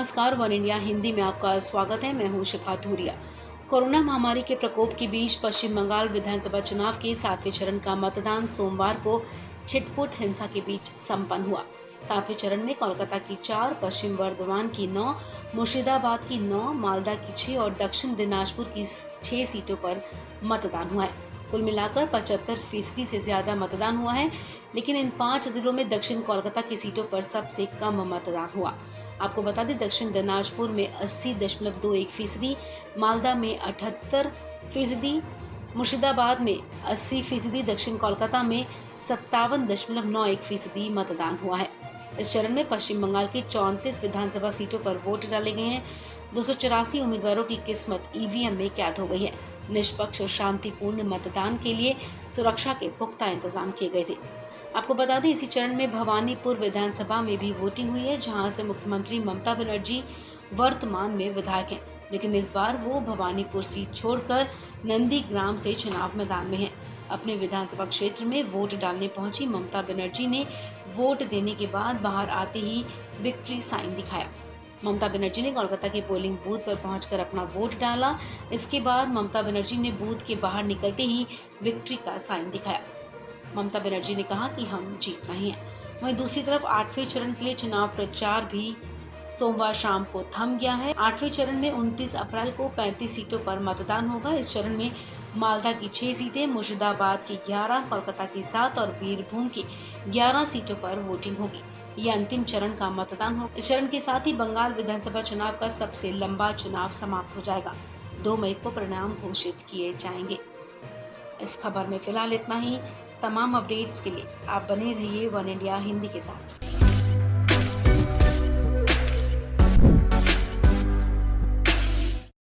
नमस्कार, one India Hindi में आपका स्वागत है। मैं हूं शिखा धूरिया। कोरोना महामारी के प्रकोप के बीच पश्चिम बंगाल विधानसभा चुनाव के 7वें चरण का मतदान सोमवार को छिटपुट हिंसा के बीच संपन्न हुआ। 7वें चरण में कोलकाता की 4, पश्चिम बर्धमान की 9, मुर्शिदाबाद की 9, मालदा की 6 और दक्षिण दिनाजपुर की 6 सीटों पर मतदान हुआ है। कुल मिलाकर 75% से ज्यादा मतदान हुआ है, लेकिन इन 5 जिलों में दक्षिण कोलकाता की सीटों पर सबसे कम मतदान हुआ। आपको बता दें, दक्षिण दिनाजपुर में 80.21%, मालदा में 78%, मुर्शिदाबाद में 80%, दक्षिण कोलकाता में 57.91% मतदान हुआ है। इस चरण में पश्चिम बंगाल की 34 विधानसभा सीटों पर वोट डाले गए हैं। 284 उम्मीदवारों की किस्मत ईवीएम में कैद हो गई है। निष्पक्ष और शांतिपूर्ण मतदान के लिए सुरक्षा के पुख्ता इंतजाम किए गए थे। आपको बता दें, इसी चरण में भवानीपुर विधानसभा में भी वोटिंग हुई है, जहां से मुख्यमंत्री ममता बनर्जी वर्तमान में विधायक हैं, लेकिन इस बार वो भवानीपुर सीट छोड़कर नंदीग्राम से चुनाव मैदान में हैं। अपने विधानसभा क्षेत्र में वोट डालने पहुंची ममता बनर्जी ने वोट देने के बाद बाहर आते ही विक्ट्री साइन दिखाया। ममता बनर्जी ने कोलकाता के पोलिंग बूथ पर पहुंचकर अपना वोट डाला। इसके बाद ममता बनर्जी ने बूथ के बाहर निकलते ही विक्ट्री का साइन दिखाया। ममता बनर्जी ने कहा कि हम जीत रहे हैं। वहीं दूसरी तरफ 8वें चरण के लिए चुनाव प्रचार भी सोमवार शाम को थम गया है। 8वें चरण में 29 अप्रैल को 35 सीटों पर मतदान होगा। इस चरण में मालदा की 6 सीटें, मुर्शिदाबाद की 11, कोलकाता की 7 और बीरभूम की 11 सीटों पर वोटिंग होगी। ये अंतिम चरण का मतदान होगा। इस चरण के साथ ही बंगाल विधानसभा चुनाव का सबसे लंबा चुनाव समाप्त हो जाएगा। 2 मई को परिणाम घोषित किए जाएंगे। इस खबर में फिलहाल इतना ही। तमाम अपडेट्स के लिए आप बने रहिए वन इंडिया हिंदी के साथ।